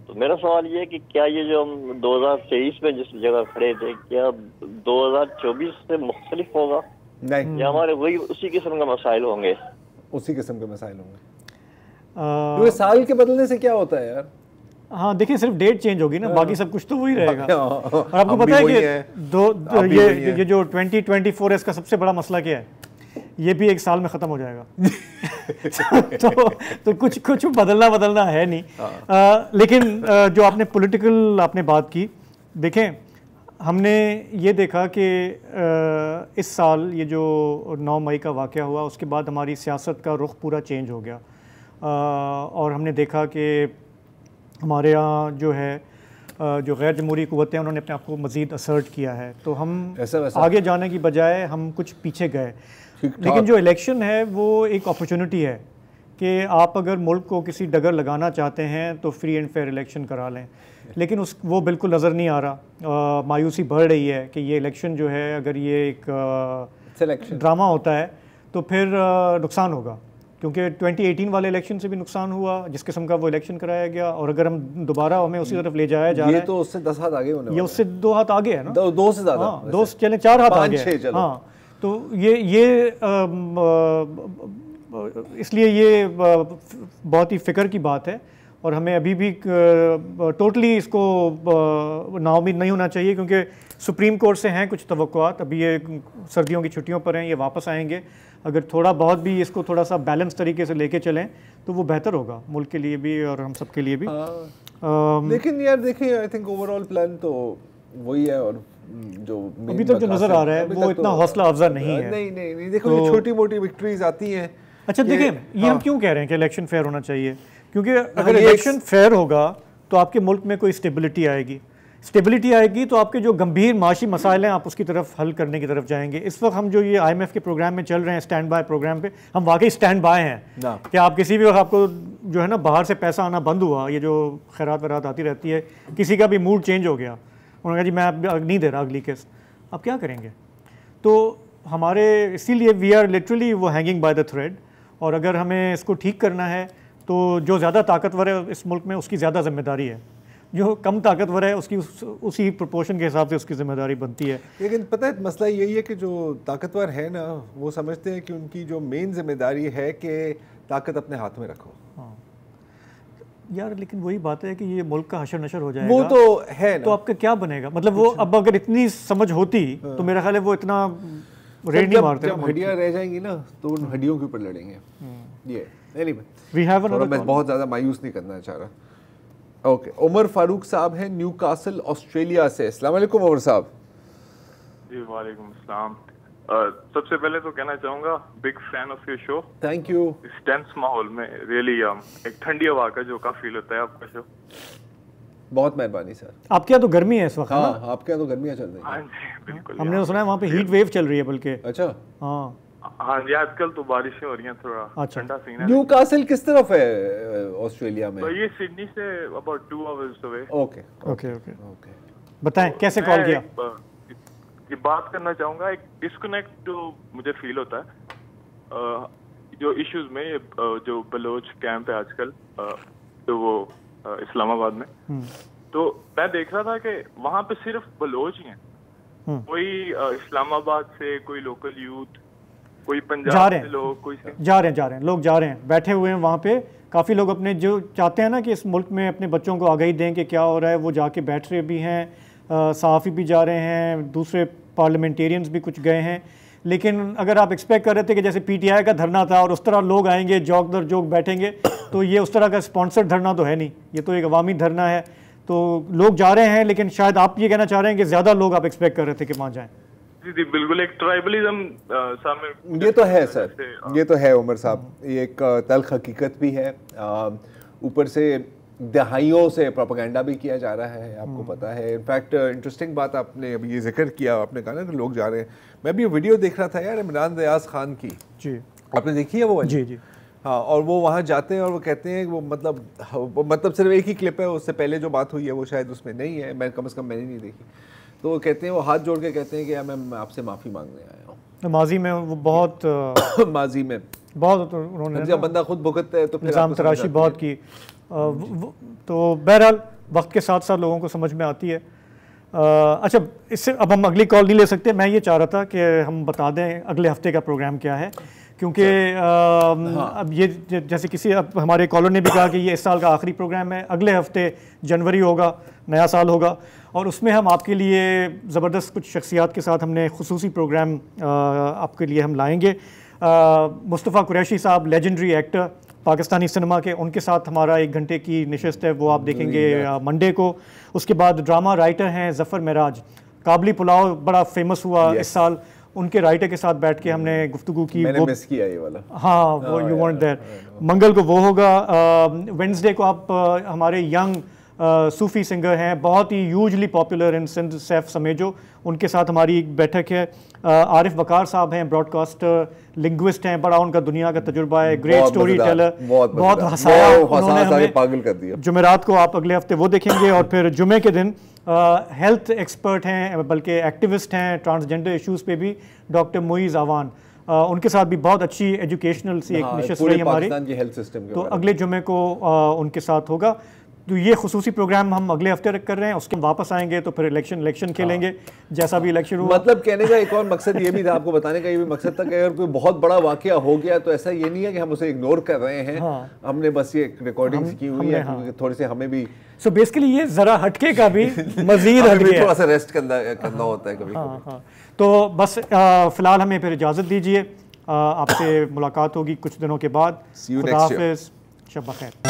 तो मेरा सवाल ये है कि क्या ये जो हम 2023 में जिस जगह खड़े थे, क्या 2024 से मुख्तलिफ होगा? नहीं, या हमारे वही उसी किस्म का मसाइल होंगे? उसी किस्म के मसाइल होंगे। साल के बदलने से क्या होता है यार? हाँ देखिए, सिर्फ डेट चेंज होगी ना, बाकी सब कुछ तो वही रहेगा। और आपको पता है कि ये जो 2024 है, इसका सबसे बड़ा मसला क्या है? ये भी एक साल में ख़त्म हो जाएगा। तो कुछ बदलना है नहीं। लेकिन जो आपने पॉलिटिकल आपने बात की, देखें हमने ये देखा कि इस साल ये जो 9 मई का वाक़या हुआ, उसके बाद हमारी सियासत का रुख पूरा चेंज हो गया। और हमने देखा कि हमारे यहाँ जो है जो गैर जमहूरी क़ुव्वतें उन्होंने अपने आप को मज़ीद असर्ट किया है, तो हम आगे जाने की बजाय हम कुछ पीछे गए। लेकिन जो इलेक्शन है वो एक अपॉर्चुनिटी है कि आप अगर मुल्क को किसी डगर लगाना चाहते हैं तो फ्री एंड फेयर इलेक्शन करा लें, लेकिन वो बिल्कुल नज़र नहीं आ रहा। मायूसी बढ़ रही है कि ये इलेक्शन जो है, अगर ये एक ड्रामा होता है तो फिर नुकसान होगा, क्योंकि 2018 वाले इलेक्शन से भी नुकसान हुआ जिस किस्म का वो इलेक्शन कराया गया। और अगर हम दोबारा हमें उसी तरफ ले जाया जा रहा है, ये तो उससे 10 हाथ आगे होने वाला है। ये उससे 2 हाथ आगे है ना, 2 से ज़्यादा। हाँ, 2 चले 4 हाथ आगे। हाँ, तो ये इसलिए ये बहुत ही फ़िक्र की बात है और हमें अभी भी टोटली इसको नाउम्मीद नहीं होना चाहिए, क्योंकि सुप्रीम कोर्ट से हैं कुछ तवक्कुआत। अभी ये सर्दियों की छुट्टियों पर हैं, ये वापस आएंगे। अगर थोड़ा बहुत भी इसको थोड़ा सा बैलेंस तरीके से लेके चलें तो वो बेहतर होगा मुल्क के लिए भी और हम सब के लिए भी। लेकिन यार देखिए, आई थिंक ओवरऑल प्लान तो वही है, और जो अभी तक जो नज़र आ रहा है वो इतना हौसला अफजा नहीं है। नहीं, देखो ये छोटी मोटी विक्ट्रीज आती हैं। अच्छा देखिए, ये हम क्यों कह रहे हैं कि इलेक्शन फेयर होना चाहिए? क्योंकि अगर इलेक्शन फेयर होगा तो आपके मुल्क में कोई स्टेबिलिटी आएगी तो आपके जो गंभीर माशी मसाइल हैं आप उसकी तरफ हल करने की तरफ जाएंगे। इस वक्त हम जो ये IMF के प्रोग्राम में चल रहे हैं, स्टैंड बाय प्रोग्राम पे, हम वाकई स्टैंड बाय हैं कि आप किसी भी वक्त आपको जो है ना बाहर से पैसा आना बंद हुआ, ये जो खैरात वरात आती रहती है, किसी का भी मूड चेंज हो गया, उन्होंने कहा जी मैं अब नहीं दे रहा अगली किस्त, अब क्या करेंगे? तो हमारे इसीलिए वी आर लिटरली वो हैंगिंग बाय द थ्रेड। और अगर हमें इसको ठीक करना है तो जो ज़्यादा ताकतवर है इस मुल्क में उसकी ज़्यादा जिम्मेदारी है, जो कम ताकतवर है उसकी उसी प्रोपोर्शन के हिसाब से उसकी जिम्मेदारी बनती है। लेकिन पता है मसला यही है कि जो ताकतवर है ना, वो समझते हैं कि उनकी जो मेन जिम्मेदारी है कि ताकत अपने हाथ में रखो। हाँ यार, लेकिन वही बात है कि ये मुल्क का हशर नशर हो जाएगा, वो तो है ना, तो आपका क्या बनेगा? मतलब वो अब अगर इतनी समझ होती तो मेरा ख्याल है वो इतना रेड नहीं मारते। जब हड्डियां रह जाएंगी ना तो उन हड्डियों के ऊपर लड़ेंगे। ये वी हैव अनदर, मैं बहुत ज़्यादा मायूस नहीं करना चाह रहा। ओके, उमर फारूक साहब हैं न्यूकासल ऑस्ट्रेलिया से। अस्सलाम वालेकुम उमर साहब। जी वालेकुम अस्सलाम। सबसे पहले तो कहना चाहूँगा big fan of your show. Thank you. इस टेंस माहौल में रियली एक ठंडी हवा का जो का फील होता है आपका शो। बहुत मेहरबानी सर। आपके यहाँ तो गर्मी है इस वक्त? हाँ, आपके यहाँ तो गर्मियाँ चल रही हैं। हाँ जी बिल्कुल, हमने तो सुना है वहाँ पे हीट वेव चल रही है बल्कि। अच्छा। हाँ जी, आजकल तो बारिशें हो रही हैं, थोड़ा ठंडा सीन है। न्यूकासल किस तरफ है ऑस्ट्रेलिया में? तो ये Sydney say about 2 hours away. Okay. बताएं कैसे कॉल किया? ये बात करना चाहूँगा, एक डिस्कनेक्ट जो मुझे फील होता है जो इश्यूज में, ये जो बलोच कैंप है आजकल तो वो इस्लामाबाद में, तो मैं देख रहा था कि वहाँ पे सिर्फ बलोच ही हैं, कोई इस्लामाबाद से, कोई लोकल यूथ, कोई पंजाब से लोग, कोई जा रहे हैं, लोग जा रहे हैं, बैठे हुए हैं वहाँ पे। काफ़ी लोग अपने जो चाहते हैं ना कि इस मुल्क में अपने बच्चों को आगाही दें कि क्या हो रहा है, वो जाके बैठ रहे भी हैं, सहाफ़ी भी जा रहे हैं, दूसरे पार्लियामेंटेरियंस भी कुछ गए हैं। लेकिन अगर आप एक्सपेक्ट कर रहे थे कि जैसे PTI का धरना था और उस तरह लोग आएंगे जौक दर जौक बैठेंगे, तो ये उस तरह का स्पॉन्सर्ड धरना तो है नहीं, ये तो एक अवामी धरना है। तो लोग जा रहे हैं, लेकिन शायद आप ये कहना चाह रहे हैं कि ज़्यादा लोग आप एक्सपेक्ट कर रहे थे कि वहाँ जाएँ। जी बिल्कुल, एक ट्राइबलिज्म सामने ये तो है सर, ये तो है उमर साहब, ये एक तल्ख हकीकत भी है। ऊपर से दहाइयों से प्रोपेगेंडा भी किया जा रहा है, आपको पता है। इनफैक्ट इंटरेस्टिंग बात आपने अभी ये जिक्र किया, आपने कहा ना कि लोग जा रहे हैं। मैं भी वीडियो देख रहा था यार इमरान रियाज खान की। जी, आपने देखी है वो? जी। हाँ, और वो वहाँ जाते हैं और वो कहते हैं वो मतलब सिर्फ एक ही क्लिप है, उससे पहले जो बात हुई है वो शायद उसमें नहीं है, मैं कम से कम मैंने नहीं देखी। तो वो कहते हैं, वो हाथ जोड़ के कहते हैं कि यार मैं आपसे माफ़ी मांगने आया हूँ। माजी में वो बहुत माजी में बहुत उन्होंने, जब बंदा खुद भुगतता है तो फिर निज़ाम तराशी बहुत की। तो बहरहाल वक्त के साथ साथ लोगों को समझ में आती है। अच्छा, इससे अब हम अगली कॉल नहीं ले सकते। मैं ये चाह रहा था कि हम बता दें अगले हफ्ते का प्रोग्राम क्या है, क्योंकि अब ये जैसे किसी अब हमारे कॉलर ने भी कहा कि ये इस साल का आखिरी प्रोग्राम है, अगले हफ्ते जनवरी होगा, नया साल होगा, और उसमें हम आपके लिए ज़बरदस्त कुछ शख्सियात के साथ हमने खुसूसी प्रोग्राम आपके लिए हम लाएंगे। मुस्तफ़ा कुरैशी साहब, लेजेंडरी एक्टर पाकिस्तानी सिनेमा के, उनके साथ हमारा 1 घंटे की नशिस्त है, वो आप देखेंगे मंडे को। उसके बाद ड्रामा राइटर हैं ज़फ़र महराज, काबली पुलाव बड़ा फेमस हुआ इस साल, उनके राइटर के साथ बैठ के हमने गुफ्तगू की। मैंने मिस किया ये वाला। हाँ, वो यू वांट देयर। मंगल को वो होगा। वेडनेसडे को आप हमारे यंग सूफ़ी सिंगर हैं, बहुत ही hugely popular in Sindh, Saif Samejo, उनके साथ हमारी एक बैठक है। आरिफ वकार साहब हैं, ब्रॉडकास्टर, लिंग्विस्ट हैं, बड़ा उनका दुनिया का तजुर्बा है, ग्रेट स्टोरी टेलर, बहुत हंसाया उन्होंने हमें, पागल कर दिया। जुमेरात को आप अगले हफ्ते वो देखेंगे। और फिर जुमे के दिन हेल्थ एक्सपर्ट हैं, बल्कि एक्टिविस्ट हैं, ट्रांसजेंडर इश्यूज़ पे भी, डॉक्टर मुईज़ आवान, उनके साथ भी बहुत अच्छी एजुकेशनल सी एक नशिस्त रही हमारी, तो अगले जुमे को उनके साथ होगा। तो ये खुसूसी प्रोग्राम हम अगले हफ्ते कर रहे हैं, उसके वापस आएंगे तो फिर इलेक्शन खेलेंगे, जैसा भी इलेक्शन हुआ। मतलब कहने का एक और मकसद ये भी था, आपको बताने का ये भी मकसद था कि अगर कोई बहुत बड़ा वाकया हो गया तो ऐसा ये नहीं है कि हम उसे इग्नोर कर रहे हैं। हमने बस ये रिकॉर्डिंग्स की हुई है क्योंकि थोड़ी सी हमें भी सो बेसिकली ये जरा हटके का भी मजीद हटके थोड़ा सा रेस्ट करना होता है कभी। तो बस फिलहाल हमें फिर इजाज़त दीजिए, आपसे मुलाकात होगी कुछ दिनों के बाद। खुदा हाफिज़, शब बखैर।